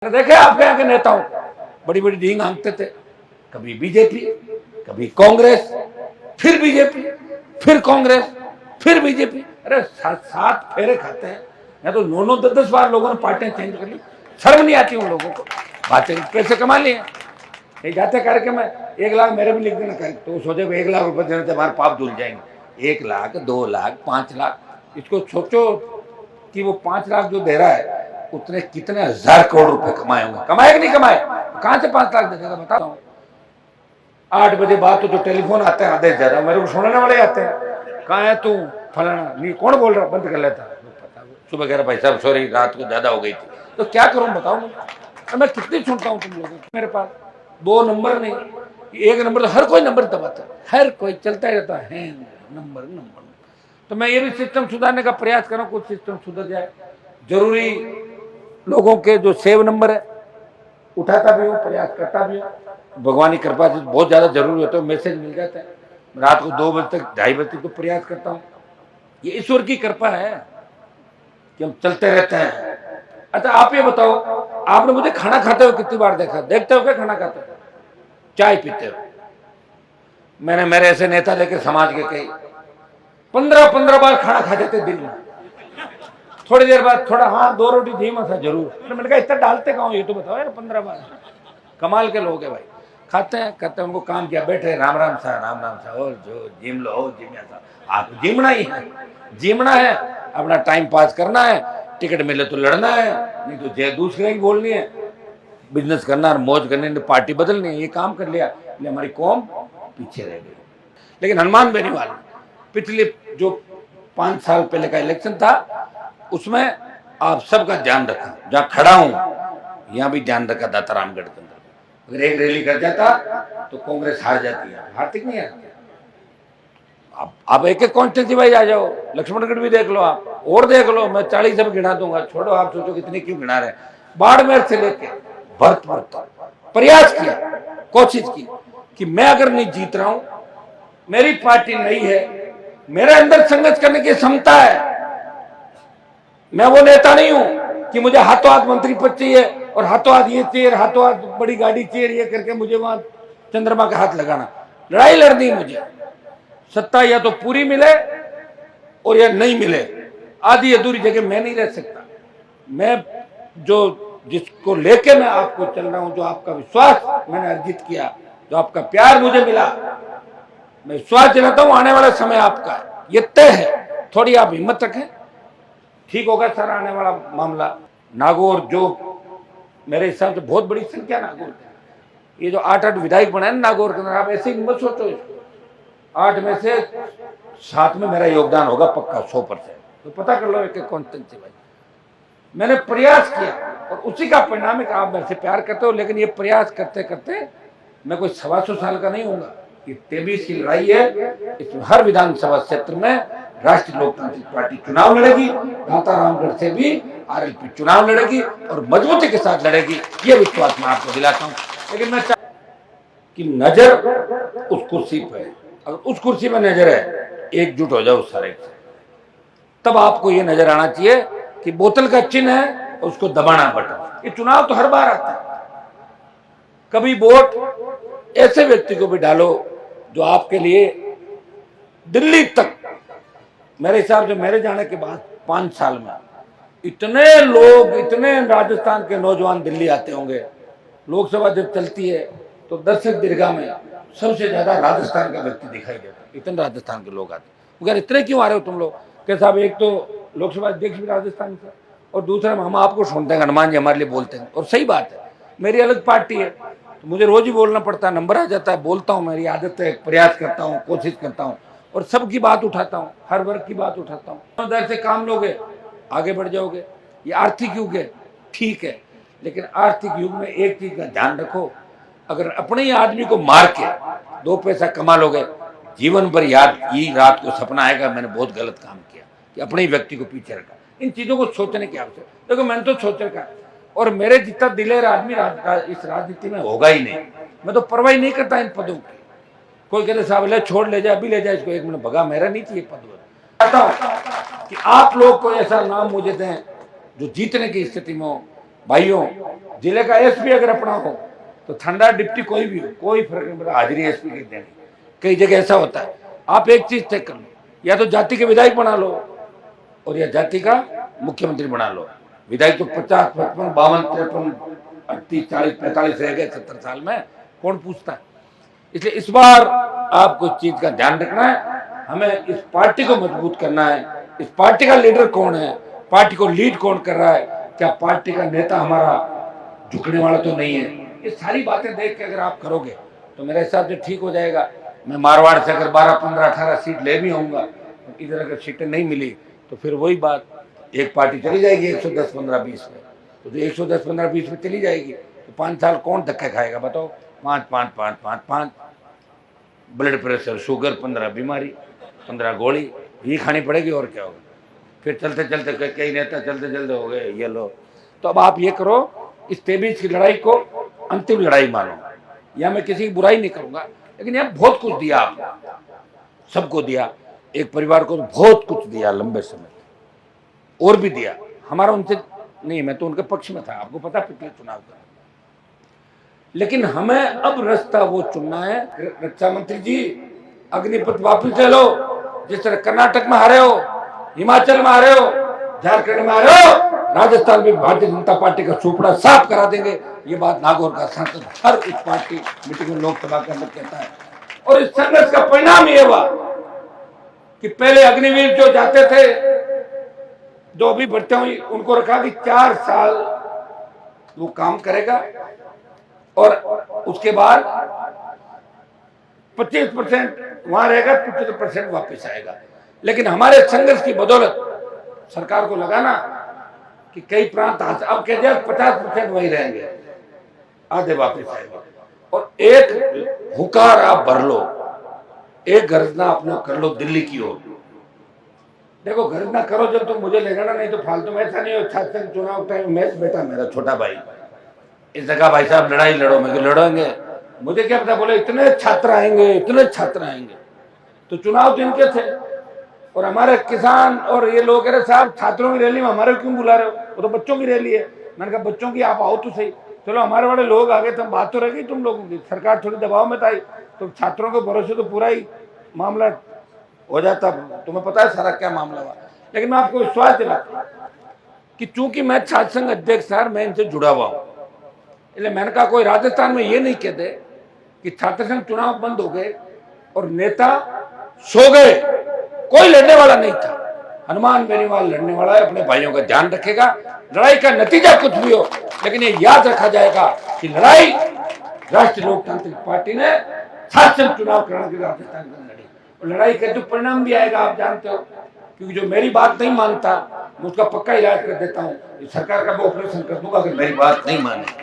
देखे आपके यहाँ के नेताओं बड़ी बड़ी डींग हाँकते थे, कभी बीजेपी, कभी कांग्रेस, फिर बीजेपी, फिर कांग्रेस, फिर बीजेपी। अरे सात सात फेरे खाते हैं। मैं तो 9-9 10-10 बार लोगों ने पार्टियां चेंज कर ली। शर्म नहीं आती उन लोगों को। बातें पैसे कमा लिए, ये जाते कार्यक्रम में 1 लाख मेरे भी लिख देना कर, तो सोचे 1 लाख रुपए देने से हमारे पाप धुल जाएंगे। 1 लाख, 2 लाख, 5 लाख, इसको सोचो कि वो 5 लाख जो दे रहा है उतने कितने हजार करोड़ रुपए कमाए होंगे। कमाए कि नहीं कमाए? कहां से 5 लाख दे देगा बताता हूँ। 8 बजे बाद तो जो टेलीफोन आते हैं आधे ज्यादा मेरे को सुनने वाले आते हैं, कहाँ है तू फलाना, नहीं कौन बोल रहा, बंद कर लेता। सुबह कह रहा भाई साहब सॉरी रात को ज्यादा हो गई थी। तो क्या करूं बताओ मुझे, मैं कितनी सुनता हूँ तुम लोगों को। मेरे पास 2 नंबर नहीं, 1 नंबर तो हर कोई नंबर दबाता है, हर कोई चलता ही रहता है नंबर नंबर। तो मैं ये भी सिस्टम सुधारने का प्रयास कर रहा हूँ, कुछ सिस्टम सुधर जाए। जरूरी लोगों के जो सेव नंबर है उठाता भी हूँ, प्रयास करता भी हूँ। भगवान की कृपा से बहुत ज्यादा जरूरी होता है, मैसेज मिल जाता है। रात को 2 बजे तक 2:30 बजे तक तो प्रयास करता हूँ। ये ईश्वर की कृपा है कि हम चलते रहते हैं। अच्छा आप ये बताओ, आपने मुझे खाना खाते हुए कितनी बार देखा? देखते हो क्या खाना खाते हो? चाय पीते हो? मैंने मेरे ऐसे नेता देखे समाज के कई 15-15 बार खाना खा जाते दिन में। थोड़ी देर बाद थोड़ा हाँ 2 रोटी धीमा सा जरूर। मैंने कहा इतना डालते कहाँ हो ये तो बताओ यार। 15 बार कमाल के लोग है भाई। खाते हैं करते हैं, उनको काम किया, बैठे राम राम सा राम राम सा, और जो जिम लो हो जिम सा। आप जिमना ही है, जिमना है, अपना टाइम पास करना है, टिकट मिले तो लड़ना है, नहीं तो जय दूसरे की बोलनी है, बिजनेस करना है, मौज करनी, पार्टी बदलनी है। ये काम कर लिया, हमारी कौम पीछे रह गई। लेकिन हनुमान बेनीवाल पिछले जो 5 साल पहले का इलेक्शन था उसमें आप सबका ध्यान रखा, जहां खड़ा हूं यहां भी ध्यान रखा दाता रामगढ़ के अंदर। अगर एक रैली कर जाता तो कांग्रेस हार जाती है, हार्दिक नहीं है। आप एक एक कॉन्स्टिट्यूंसी वाइज आ जाओ, लक्ष्मणगढ़ भी देख लो, आप और देख लो, मैं 40 सब गिना दूंगा। छोड़ो आप सोचो कितनी क्यों गिना रहे। बाड़मेर से लेके भरतपुर तक प्रयास किया, कोशिश की कि मैं अगर नहीं जीत रहा हूं, मेरी पार्टी नहीं है, मेरे अंदर संघर्ष करने की क्षमता है, मैं वो नेता नहीं हूं कि मुझे हाथों हाथ मंत्री पद चाहिए और हाथों हाथ ये चाहिए, हाथों हाथ बड़ी गाड़ी चाहिए, ये करके मुझे वहां चंद्रमा का हाथ लगाना। लड़ाई लड़नी मुझे। सत्ता या तो पूरी मिले और या नहीं मिले, आधी अधूरी जगह मैं नहीं रह सकता। मैं जो जिसको लेके मैं आपको चल रहा हूं, जो आपका विश्वास मैंने अर्जित किया, जो आपका प्यार मुझे मिला, मैं विश्वास दिलाता हूं आने वाला समय आपका है, ये तय है। थोड़ी आप हिम्मत रखें, ठीक होगा सर आने वाला मामला। नागौर जो मेरे हिसाब से बहुत बड़ी संख्या नागौर की, ये जो 8-8 विधायक बना है नागौर के अंदर, आप ऐसे ही मत सोचो इसको। 8 में से 7 में मेरा योगदान होगा पक्का 100%। तो पता कर लो एक एक कॉन्स्टिट्यूंसी भाई। मैंने प्रयास किया और उसी का परिणाम है कि आप मेरे से प्यार करते हो। लेकिन ये प्रयास करते करते मैं कोई 125 साल का नहीं होऊंगा। ये 23 की लड़ाई है। इसमें हर विधानसभा क्षेत्र में राष्ट्रीय लोकतांत्रिक पार्टी चुनाव लड़ेगी, दाता रामगढ़ से भी आरएलपी चुनाव लड़ेगी और मजबूती के साथ लड़ेगी, ये विश्वास मैं आपको दिलाता हूँ। लेकिन मैं कि नजर उस कुर्सी पर है, अगर उस कुर्सी में नजर है, एकजुट हो जाओ सारे, तब आपको ये नजर आना चाहिए कि बोतल का चिन्ह है उसको दबाना बटन। ये चुनाव तो हर बार आता है। कभी वोट ऐसे व्यक्ति को भी डालो जो आपके लिए दिल्ली तक, मेरे हिसाब से मेरे जाने के बाद 5 साल में इतने लोग, इतने राजस्थान के नौजवान दिल्ली आते होंगे। लोकसभा जब चलती है तो दर्शक दीर्घा में सबसे ज्यादा राजस्थान का व्यक्ति दिखाई देता है। इतने राजस्थान के लोग आते हैं। इतने क्यों आ रहे हो तुम लोग? क्या साहब, एक तो लोकसभा अध्यक्ष भी राजस्थान से और दूसरा हम आपको सुनते हैं, हनुमान जी हमारे लिए बोलते हैं। और सही बात है, मेरी अलग पार्टी है तो मुझे रोज ही बोलना पड़ता है, नंबर आ जाता है, बोलता हूँ, मेरी आदत है, प्रयास करता हूँ, कोशिश करता हूँ और सबकी बात उठाता हूँ, हर वर्ग की बात उठाता हूँ। उधर से काम लोगे आगे बढ़ जाओगे। ये आर्थिक युग है, ठीक है, लेकिन आर्थिक युग में एक चीज का ध्यान रखो, अगर अपने ही आदमी को मार के 2 पैसा कमा लोगे, जीवन भर याद ये रात को सपना आएगा मैंने बहुत गलत काम किया, कि अपने ही व्यक्ति को पीछे रखा। इन चीजों को सोचने की आवश्यकता। देखो मैंने तो सोच रखा, और मेरे जितना दिलेर आदमी इस राजनीति में होगा ही नहीं। मैं तो परवाही नहीं करता इन पदों की। कोई कहते साहब ले छोड़ ले जाए, अभी ले जाए इसको, 1 मिनट भगा, मेरा नहीं चाहिए पद। चाहता हूं कि आप लोग को ऐसा नाम मुझे दें जो जीतने की स्थिति में हो, भाइयों, जिले का एसपी अगर अपना हो तो ठंडा डिप्टी कोई भी हो, कोई फर्क नहीं पड़ता, हाजिरी एसपी की देनी। कई जगह ऐसा होता है। आप एक चीज तय कर लो, या तो जाति के विधायक बना लो और या जाति का मुख्यमंत्री बना लो। विधायक तो 50, 55, 52, 53, 38, 40, 45 रह गए 70 साल में, कौन पूछता है। इसलिए इस बार आपको इस चीज का ध्यान रखना है, हमें इस पार्टी को मजबूत करना है। इस पार्टी का लीडर कौन है, पार्टी को लीड कौन कर रहा है, क्या पार्टी का नेता हमारा झुकने वाला तो नहीं है। ये सारी बातें देख के अगर आप करोगे तो मेरे हिसाब से ठीक हो जाएगा। मैं मारवाड़ से अगर 12, 15, 18 सीट ले भी आऊंगा, इधर अगर सीटें नहीं मिली तो फिर वही बात, एक पार्टी चली जाएगी 110, 15, 20 में। तो जो 110, 15, 20 में चली जाएगी तो 5 साल कौन धक्के खाएगा बताओ। 5, 5, 5, 5, 5 ब्लड प्रेशर, शुगर, 15 बीमारी, 15 गोली ये खानी पड़ेगी और क्या होगा। फिर चलते चलते कई नेता चलते चलते हो गए ये लो। तो अब आप ये करो, इस 23 की लड़ाई को अंतिम लड़ाई मानो। या मैं किसी की बुराई नहीं करूंगा, लेकिन यह बहुत कुछ दिया आप सबको दिया, एक परिवार को तो बहुत कुछ दिया लंबे समय और भी दिया। हमारा उनसे नहीं, मैं तो उनके पक्ष में था, आपको पता पिछले चुनाव का। लेकिन हमें अब रास्ता वो चुनना है। रक्षा मंत्री जी, अग्निपथ वापस ले लो। जिस तरह कर्नाटक में हारे हो, हिमाचल में हारे हो, झारखंड में हारे हो, राजस्थान में भारतीय जनता पार्टी का चोपड़ा साफ करा देंगे। ये बात नागौर का सांसद हर इस पार्टी मीटिंग में लोकसभा के अंदर कहता है। और इस संघर्ष का परिणाम ये हुआ कि पहले अग्निवीर जो जाते थे, जो अभी भर्ती हुई, उनको रखा कि 4 साल वो काम करेगा और उसके बाद 25% वहां रहेगा, 75% वापस आएगा। लेकिन हमारे संघर्ष की बदौलत सरकार को लगा ना कि कई प्रांत अब कह दिया 50% वही रहेंगे, आधे वापस आएंगे। और एक हुकार आप भर लो, एक गर्जना अपना कर लो दिल्ली की ओर। देखो गर्जना करो जब तो मुझे ले जाना, नहीं तो फालतू में ऐसा नहीं हो छात्र चुनाव टाइम मैच बेटा मेरा छोटा भाई इस जगह भाई साहब लड़ाई लड़ो, मैं लड़ेंगे, मुझे क्या पता, बोले इतने छात्र आएंगे, इतने छात्र आएंगे। तो चुनाव तो इनके थे और हमारे किसान और ये लोग कह रहे साहब छात्रों की रैली में हमारे क्यों बुला रहे हो, वो तो बच्चों की रैली है। मैंने कहा बच्चों की आप आओ तो सही, चलो हमारे वाले लोग आ गए तो बात तो रहेगी तुम लोगों की। सरकार थोड़ी दबाव में आई तो छात्रों के भरोसे तो पूरा ही मामला हो जाता, तुम्हें पता है सारा क्या मामला हुआ। लेकिन मैं आपको विश्वास दिलाता कि चूंकि मैं छात्र संघ अध्यक्ष सर, मैं इनसे जुड़ा हुआ हूं, इसलिए मैंने कहा कोई राजस्थान में ये नहीं कहते कि छात्र संघ चुनाव बंद हो गए और नेता सो गए। कोई लड़ने वाला नहीं था। हनुमान बेनीवाल लड़ने वाला है, अपने भाइयों का ध्यान रखेगा। लड़ाई का नतीजा कुछ भी हो, लेकिन ये याद रखा जाएगा कि लड़ाई राष्ट्रीय लोकतांत्रिक पार्टी ने छात्र संघ चुनाव कराने के राजस्थान में लड़ी और लड़ाई का जो परिणाम भी आएगा आप जानते हो। क्योंकि जो मेरी बात नहीं मानता मैं उसका पक्का इलाज कर देता हूँ, सरकार का मैं ऑपरेशन कर दूंगा अगर मेरी बात नहीं माने।